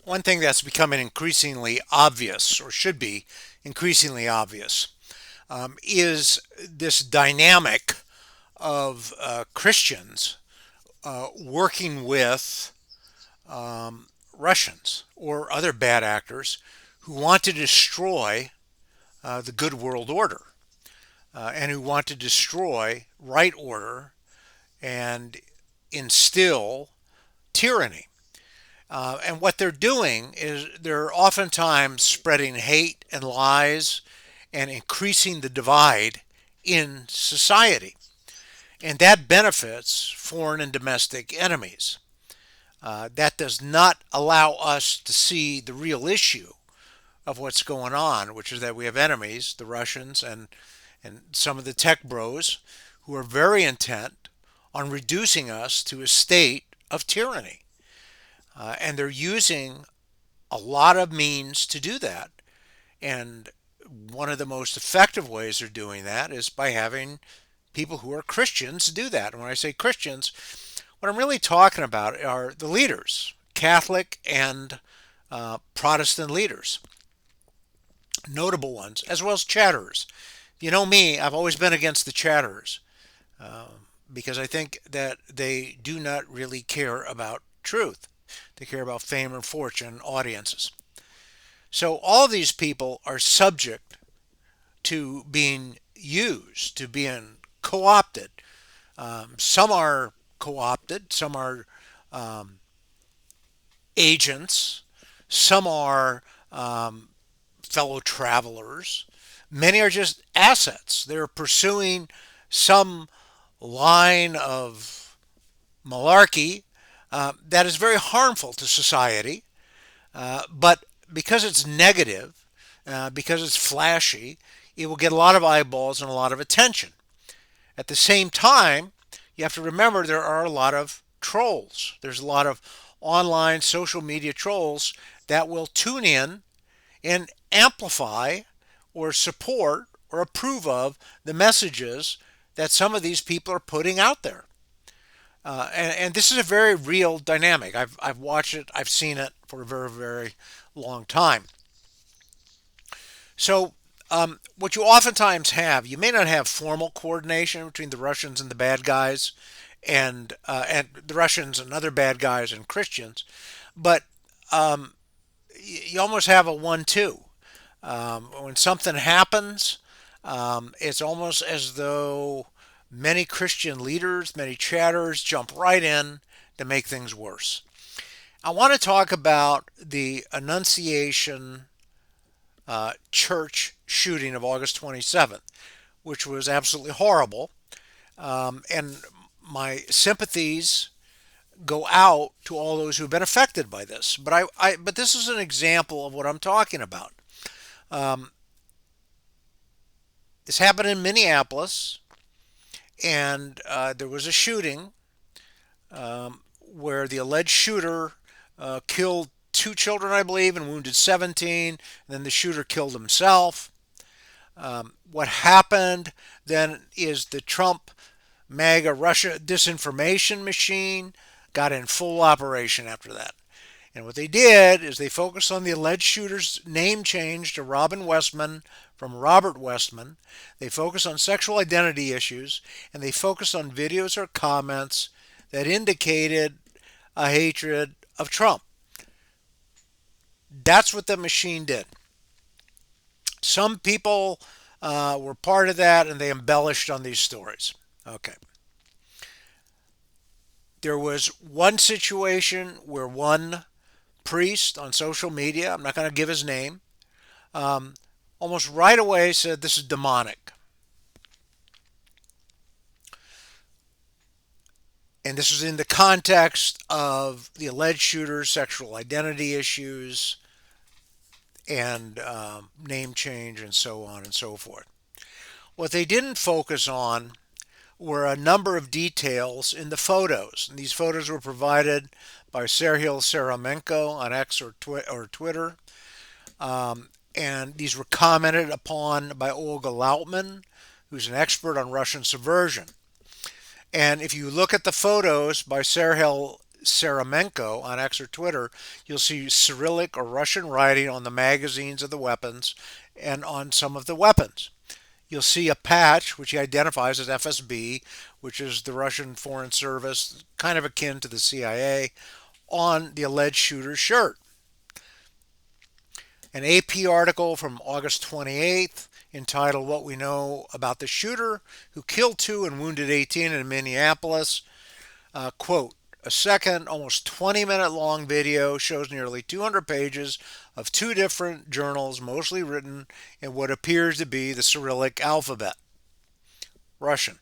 One thing that's becoming increasingly obvious, or should be increasingly obvious, is this dynamic of Christians working with Russians or other bad actors who want to destroy the good world order and who want to destroy right order and instill tyranny. And what they're doing is they're oftentimes spreading hate and lies and increasing the divide in society. And that benefits foreign and domestic enemies. That does not allow us to see the real issue of what's going on, which is that we have enemies, the Russians and some of the tech bros, who are very intent on reducing us to a state of tyranny. And they're using a lot of means to do that. And one of the most effective ways they're doing that is by having people who are Christians do that. And when I say Christians, what I'm really talking about are the leaders, Catholic and Protestant leaders, notable ones, as well as chatterers. You know me, I've always been against the chatterers because I think that they do not really care about truth. They care about fame and fortune, audiences. So all of these people are subject to being used, to being co opted. Some are co opted, some are um, agents, some are fellow travelers. Many are just assets. They're pursuing some line of malarkey that is very harmful to society, but because it's negative, because it's flashy, it will get a lot of eyeballs and a lot of attention. At the same time, you have to remember there are a lot of trolls. There's a lot of online social media trolls that will tune in and amplify or support or approve of the messages that some of these people are putting out there. And this is a very real dynamic. I've watched it, I've seen it for a very, very long time. So, what you oftentimes have, you may not have formal coordination between the Russians and the bad guys, and the Russians and other bad guys and Christians, but you almost have a one-two. When something happens, it's almost as though many Christian leaders, many chatters jump right in to make things worse. I want to talk about the Annunciation church shooting of August 27th, which was absolutely horrible. And my sympathies go out to all those who've been affected by this. But this is an example of what I'm talking about. Um, this happened in Minneapolis, and there was a shooting where the alleged shooter killed two children, I believe, and wounded 17. And then the shooter killed himself. What happened then is the Trump MAGA Russia disinformation machine got in full operation after that. And what they did is they focused on the alleged shooter's name change to Robin Westman from Robert Westman. They focused on sexual identity issues, and they focused on videos or comments that indicated a hatred of Trump. That's what the machine did. Some people were part of that, and they embellished on these stories. Okay. There was one situation where one priest on social media, I'm not going to give his name, um, almost right away said this is demonic. And this was in the context of the alleged shooter's sexual identity issues and name change and so on and so forth. What they didn't focus on were a number of details in the photos. And these photos were provided by Serhiil Seremenko on X or Twitter. And these were commented upon by Olga Lautman, who's an expert on Russian subversion. And if you look at the photos by Serhiil Seremenko on X or Twitter, you'll see Cyrillic or Russian writing on the magazines of the weapons and on some of the weapons. You'll see a patch which he identifies as FSB, which is the Russian Foreign Service, kind of akin to the CIA, on the alleged shooter's shirt. An AP article from August 28th entitled What We Know About the Shooter Who Killed Two and Wounded 18 in Minneapolis. Quote, a second, almost 20-minute long video shows nearly 200 pages of two different journals, mostly written in what appears to be the Cyrillic alphabet, Russian.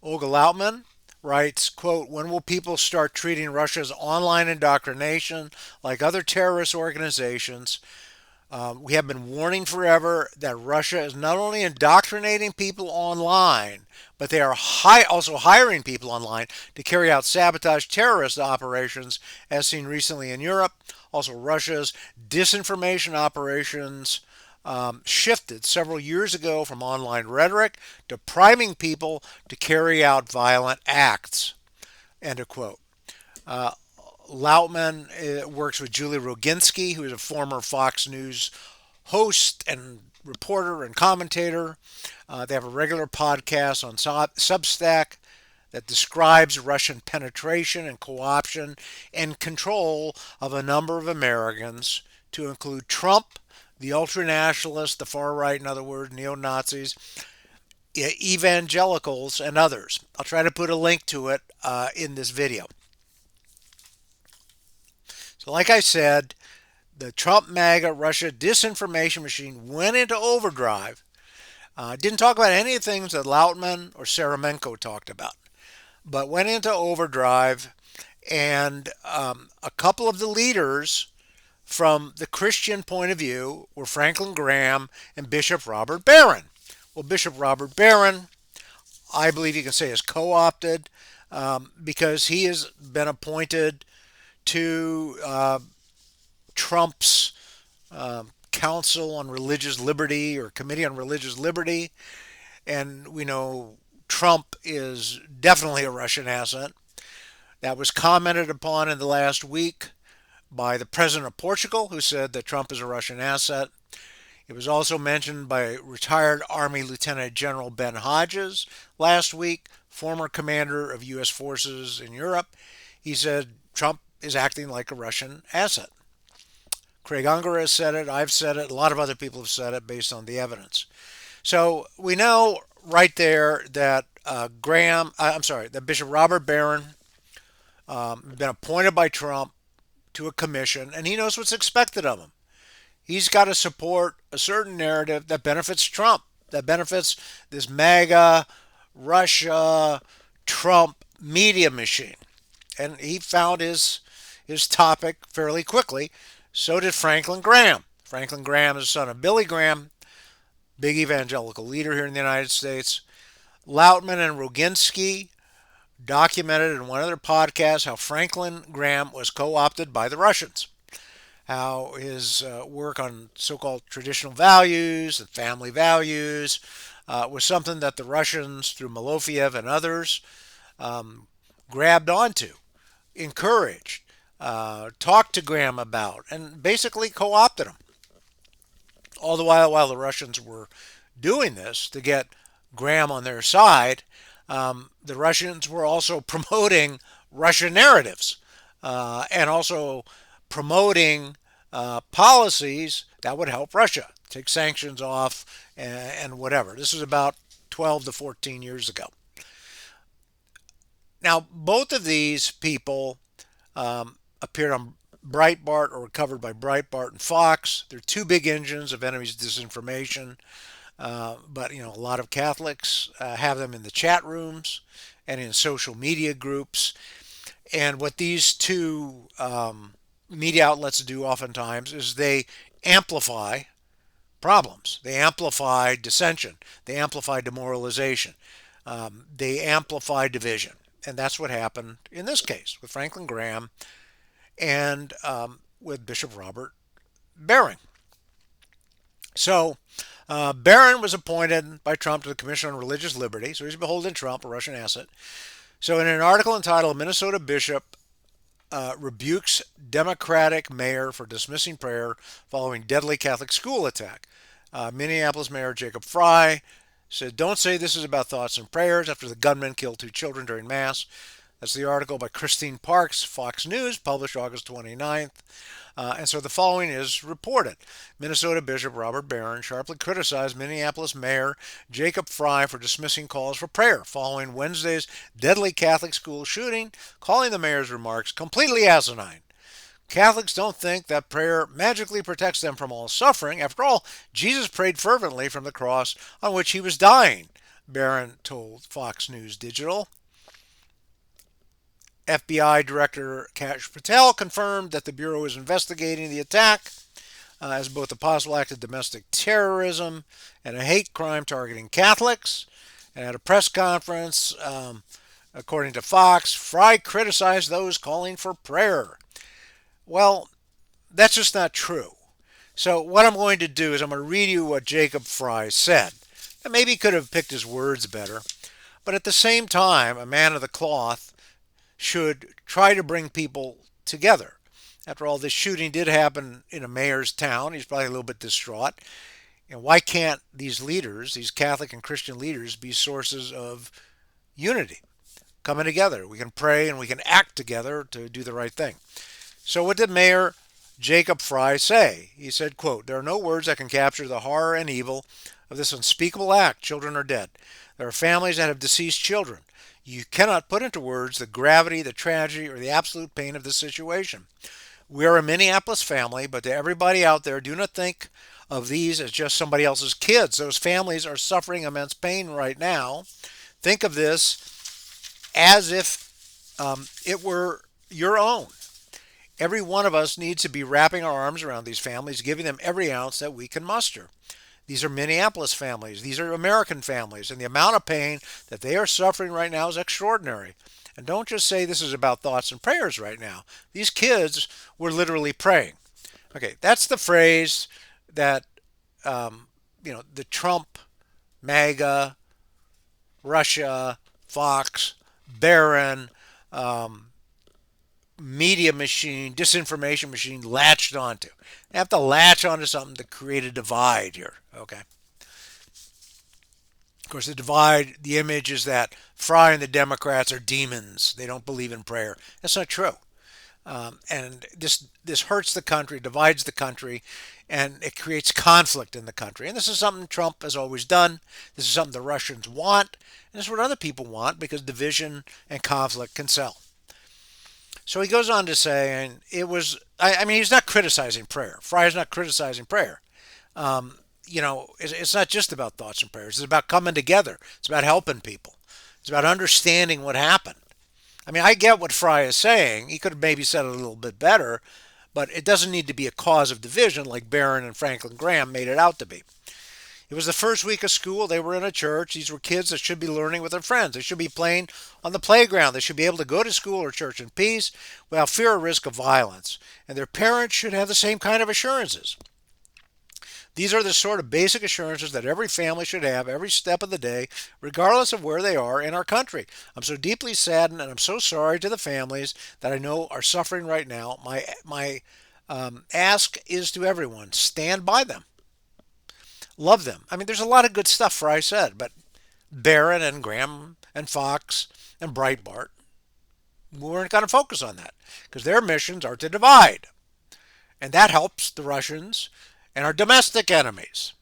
Olga Lautman writes, quote, when will people start treating Russia's online indoctrination like other terrorist organizations? We have been warning forever that Russia is not only indoctrinating people online, but they are also hiring people online to carry out sabotage terrorist operations, as seen recently in Europe. Also, Russia's disinformation operations shifted several years ago from online rhetoric to priming people to carry out violent acts. End of quote. Uh, Lautman works with Julie Roginski, who is a former Fox News host and reporter and commentator. They have a regular podcast on Substack that describes Russian penetration and co-option and control of a number of Americans, to include Trump, the ultranationalists, the far right, in other words, neo-Nazis, evangelicals, and others. I'll try to put a link to it in this video. So like I said, the Trump MAGA Russia disinformation machine went into overdrive. Didn't talk about any of the things that Lautman or Seremenko talked about, but went into overdrive, and a couple of the leaders from the Christian point of view were Franklin Graham and Bishop Robert Barron. Well, Bishop Robert Barron, I believe you can say, is co-opted because he has been appointed to Trump's Council on Religious Liberty or Committee on Religious Liberty. And we know Trump is definitely a Russian asset. That was commented upon in the last week by the president of Portugal, who said that Trump is a Russian asset. It was also mentioned by retired Army Lieutenant General Ben Hodges last week, former commander of U.S. forces in Europe. He said Trump is acting like a Russian asset. Craig Unger has said it, I've said it, a lot of other people have said it based on the evidence. So we know right there that that Bishop Robert Barron been appointed by Trump to a commission, and he knows what's expected of him. He's got to support a certain narrative that benefits Trump, that benefits this MAGA, Russia, Trump media machine. And he found his topic fairly quickly. So did Franklin Graham. Franklin Graham is the son of Billy Graham, big evangelical leader here in the United States. Lautman and Roginski documented in one of their podcasts how Franklin Graham was co-opted by the Russians, how his work on so-called traditional values and family values was something that the Russians, through Malofeev and others, grabbed onto, encouraged, talked to Graham about, and basically co-opted him. All the while the Russians were doing this to get Graham on their side, the Russians were also promoting Russian narratives and also promoting policies that would help Russia, take sanctions off and whatever. This was about 12 to 14 years ago. Now, both of these people appeared on Breitbart or were covered by Breitbart and Fox. They're two big engines of enemies disinformation. But a lot of Catholics have them in the chat rooms and in social media groups. And what these two media outlets do oftentimes is they amplify problems. They amplify dissension. They amplify demoralization. They amplify division. And that's what happened in this case with Franklin Graham and with Bishop Robert Barron. So Barron was appointed by Trump to the Commission on Religious Liberty, so he's beholden to Trump, a Russian asset. So in an article entitled Minnesota Bishop rebukes Democratic mayor for dismissing prayer following deadly Catholic school attack. Minneapolis Mayor Jacob Fry said, "Don't say this is about thoughts and prayers after the gunman killed two children during Mass." That's the article by Christine Parks, Fox News, published August 29th. And so the following is reported. Minnesota Bishop Robert Barron sharply criticized Minneapolis Mayor Jacob Fry for dismissing calls for prayer following Wednesday's deadly Catholic school shooting, calling the mayor's remarks completely asinine. Catholics don't think that prayer magically protects them from all suffering. After all, Jesus prayed fervently from the cross on which he was dying, Barron told Fox News Digital. FBI Director Kash Patel confirmed that the Bureau is investigating the attack as both a possible act of domestic terrorism and a hate crime targeting Catholics. And at a press conference, according to Fox, Fry criticized those calling for prayer. Well, that's just not true. So, what I'm going to do is I'm going to read you what Jacob Fry said. And maybe he could have picked his words better. But at the same time, a man of the cloth should try to bring people together. After all, this shooting did happen in a mayor's town. He's probably a little bit distraught. And why can't these leaders, these Catholic and Christian leaders, be sources of unity, coming together? We can pray and we can act together to do the right thing. So what did Mayor Jacob Fry say? He said, quote, "There are no words that can capture the horror and evil of this unspeakable act. Children are dead. There are families that have deceased children. You cannot put into words the gravity, the tragedy, or the absolute pain of this situation. We are a Minneapolis family, but to everybody out there, do not think of these as just somebody else's kids. Those families are suffering immense pain right now. Think of this as if it were your own. Every one of us needs to be wrapping our arms around these families, giving them every ounce that we can muster. These are Minneapolis families. These are American families. And the amount of pain that they are suffering right now is extraordinary. And don't just say this is about thoughts and prayers right now. These kids were literally praying." Okay, that's the phrase that, the Trump, MAGA, Russia, Fox, Barron, media machine, disinformation machine latched onto. They have to latch onto something to create a divide here, okay? Of course, the divide, the image is that Fry and the Democrats are demons. They don't believe in prayer. That's not true. And this hurts the country, divides the country, and it creates conflict in the country. And this is something Trump has always done. This is something the Russians want. And this is what other people want because division and conflict can sell. So he goes on to say, and I mean, he's not criticizing prayer. Fry's not criticizing prayer. It's not just about thoughts and prayers. It's about coming together. It's about helping people. It's about understanding what happened. I mean, I get what Fry is saying. He could have maybe said it a little bit better, but it doesn't need to be a cause of division like Barron and Franklin Graham made it out to be. It was the first week of school. They were in a church. These were kids that should be learning with their friends. They should be playing on the playground. They should be able to go to school or church in peace without fear or risk of violence. And their parents should have the same kind of assurances. These are the sort of basic assurances that every family should have every step of the day, regardless of where they are in our country. I'm so deeply saddened and I'm so sorry to the families that I know are suffering right now. My ask is to everyone, stand by them. Love them. I mean, there's a lot of good stuff Fry said, but Barron and Graham and Fox and Breitbart weren't going to focus on that because their missions are to divide. And that helps the Russians and our domestic enemies.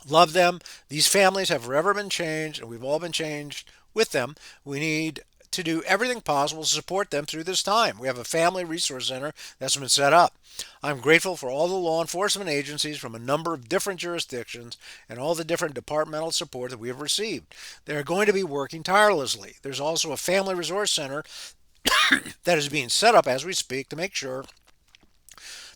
Love them. These families have forever been changed, and we've all been changed with them. We need to do everything possible to support them through this time. We have a family resource center that's been set up. I'm grateful for all the law enforcement agencies from a number of different jurisdictions and all the different departmental support that we have received. They're going to be working tirelessly. There's also a family resource center that is being set up as we speak to make sure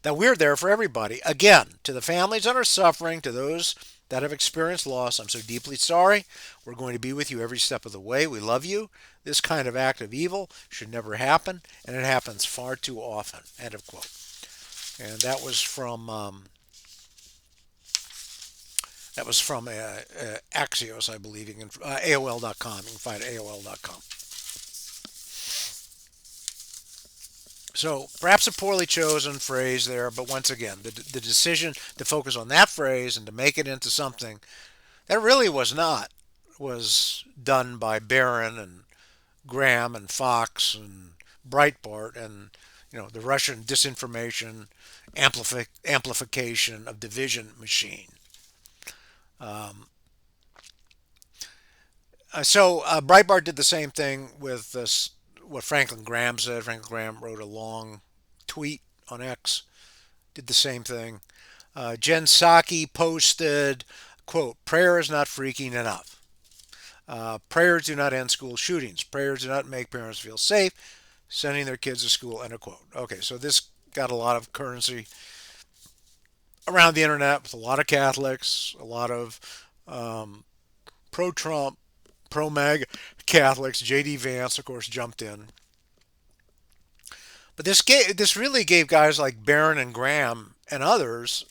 that we're there for everybody. Again, to the families that are suffering, to those that have experienced loss, I'm so deeply sorry. We're going to be with you every step of the way. We love you. This kind of act of evil should never happen, and it happens far too often. End of quote. And that was from Axios, I believe. You can AOL.com. You can find it at AOL.com. So perhaps a poorly chosen phrase there, but once again, the decision to focus on that phrase and to make it into something that really was not was done by Barron and Graham and Fox and Breitbart and the Russian disinformation amplification of division machine. Um, Breitbart did the same thing with this, what Franklin Graham said. Franklin Graham wrote a long tweet on X, did the same thing. Jen Psaki posted, quote, prayer is not freaking enough. Prayers do not end school shootings. Prayers do not make parents feel safe sending their kids to school, end of quote. Okay, so this got a lot of currency around the internet with a lot of Catholics, a lot of um, pro Trump, pro MAG Catholics. J.D. Vance, of course, jumped in. But this really gave guys like Barron and Graham and others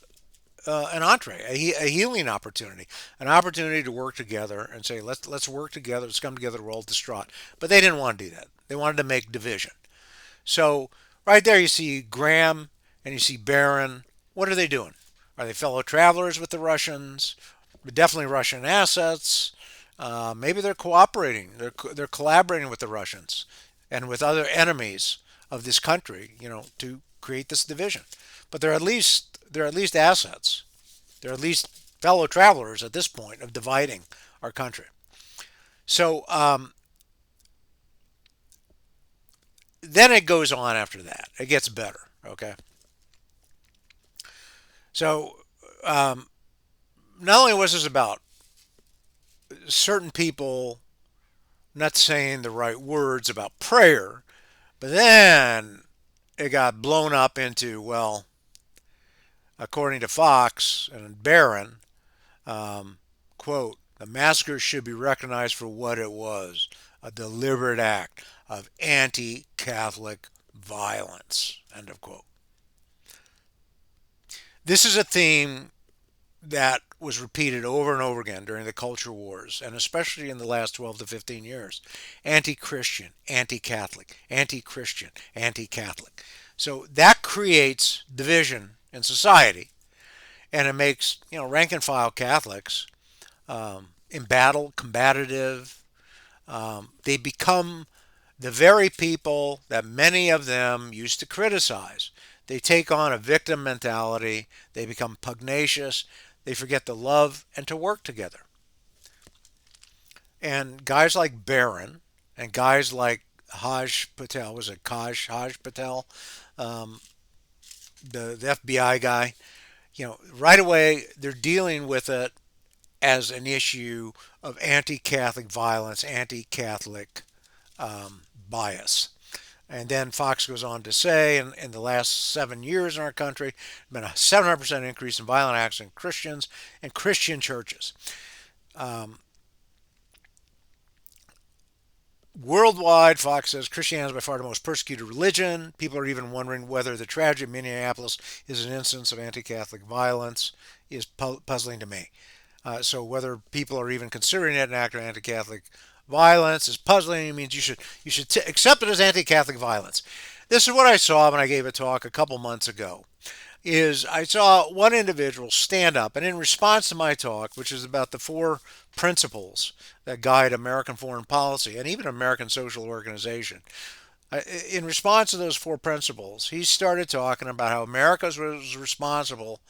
an entree, a healing opportunity, an opportunity to work together and say, let's work together, let's come together, we're all distraught. But they didn't want to do that. They wanted to make division. So right there, you see Graham and you see Barron. What are they doing? Are they fellow travelers with the Russians? Definitely Russian assets. Maybe they're cooperating. They're collaborating with the Russians and with other enemies of this country, to create this division. But they're at least assets. They're at least fellow travelers at this point of dividing our country. So then it goes on after that. It gets better. Okay. So um, not only was this about certain people not saying the right words about prayer, but then it got blown up into, well, according to Fox and Barron, quote, the massacre should be recognized for what it was, a deliberate act of anti Catholic violence, end of quote. This is a theme that was repeated over and over again during the culture wars, and especially in the last 12 to 15 years. Anti Christian, anti Catholic, anti Christian, anti Catholic. So that creates division in society, and it makes rank and file Catholics embattled, combative. They become the very people that many of them used to criticize. They take on a victim mentality. They become pugnacious. They forget to love and to work together. And guys like Barron and guys like Haj Patel, was it Haj Patel, um, the FBI guy, right away they're dealing with it as an issue of anti Catholic violence, anti Catholic bias. And then Fox goes on to say, in the last 7 years in our country, there's been a 700% increase in violent acts in Christians and Christian churches. Um, Worldwide, Fox says Christianity is by far the most persecuted religion. People are even wondering whether the tragedy of Minneapolis is an instance of anti Catholic violence, is puzzling to me. So whether people are even considering it an act of anti-Catholic violence is puzzling. It means you should accept it as anti-Catholic violence. This is what I saw when I gave a talk a couple months ago. Is I saw one individual stand up, and in response to my talk, which is about the four principles that guide American foreign policy and even American social organization, in response to those four principles, he started talking about how America was responsible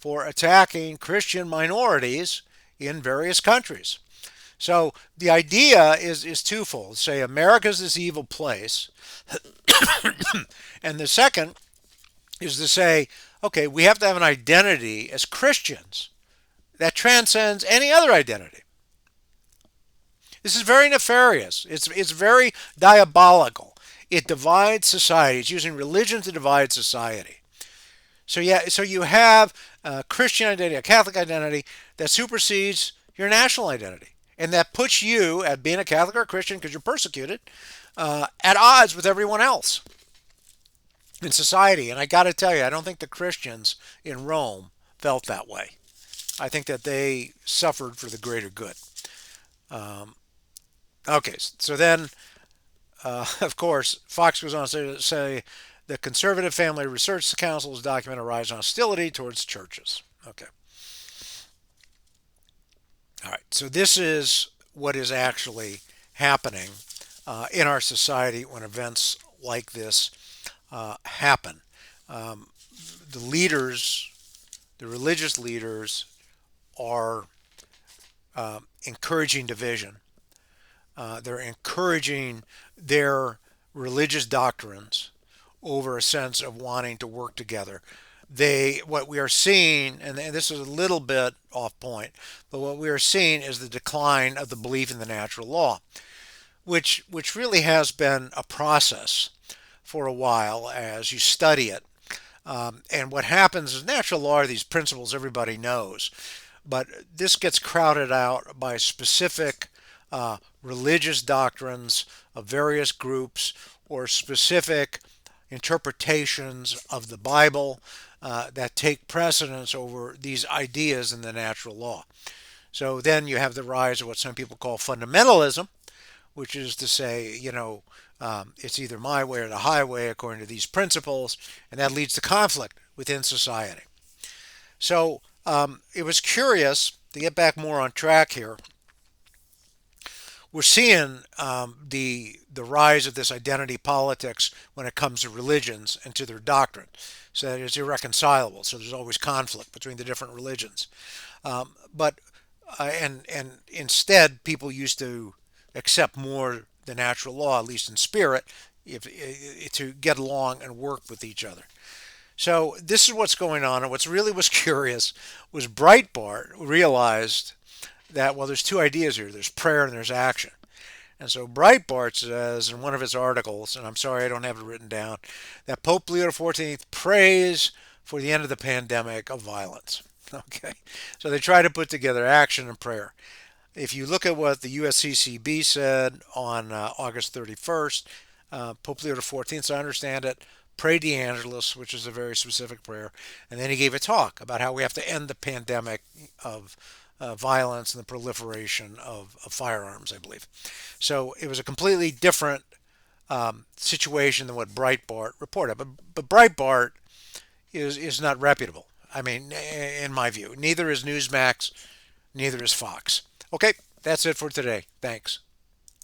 for attacking Christian minorities in various countries. So the idea is twofold. Say America's this evil place, and the second is to say, okay, we have to have an identity as Christians that transcends any other identity. This is very nefarious. It's very diabolical. It divides society. It's using religion to divide society. So you have a Christian identity, a Catholic identity that supersedes your national identity, and that puts you at being a Catholic or a Christian because you're persecuted at odds with everyone else in society. And I got to tell you, I don't think the Christians in Rome felt that way. I think that they suffered for the greater good. Um, okay, so then, of course, Fox goes on to say The Conservative Family Research Council has documented a rise in hostility towards churches. Okay. All right. So this is what is actually happening in our society when events like this happen. Um, the leaders, the religious leaders, are encouraging division. They're encouraging their religious doctrines over a sense of wanting to work together. What we are seeing, and this is a little bit off point, but what we are seeing is the decline of the belief in the natural law, which really has been a process for a while as you study it. And what happens is natural law are these principles everybody knows, but this gets crowded out by specific religious doctrines of various groups or specific interpretations of the Bible that take precedence over these ideas in the natural law. So then you have the rise of what some people call fundamentalism, which is to say, it's either my way or the highway according to these principles, and that leads to conflict within society. So it was curious to get back more on track here. We're seeing the rise of this identity politics when it comes to religions and to their doctrine. So that it's irreconcilable. So there's always conflict between the different religions. But and instead, people used to accept more the natural law, at least in spirit, to get along and work with each other. So this is what's going on. And what's really was curious was Breitbart realized that, well, there's two ideas here. There's prayer and there's action. And so Breitbart says in one of his articles, and I'm sorry I don't have it written down, that Pope Leo XIV prays for the end of the pandemic of violence. Okay, so they try to put together action and prayer. If you look at what the USCCB said on August 31st, Pope Leo XIV, so I understand it, prayed the Angelus, which is a very specific prayer, and then he gave a talk about how we have to end the pandemic of violence and the proliferation of firearms, I believe. So it was a completely different situation than what Breitbart reported. But Breitbart is not reputable. I mean, in my view, neither is Newsmax, neither is Fox. Okay, that's it for today. Thanks.